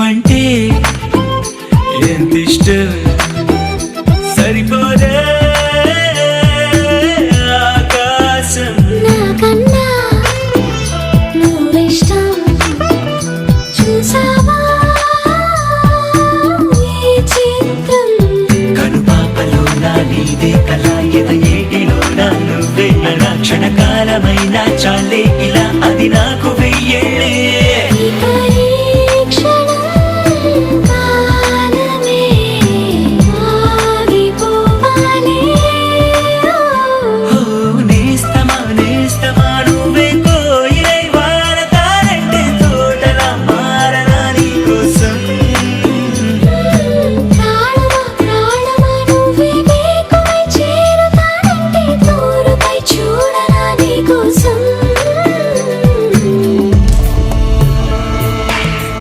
నువ్వంటే ఎంత ఇష్టం సరిపోదే ఆకాశం నాకన్నా నువ్విష్టం చూసావా ఈ చిత్రం కనుపాపలో నా నీదే కళ ఎద ఏటిలో నా నువ్వే నా క్షణకాలమైన చాలే ఇలా అది నా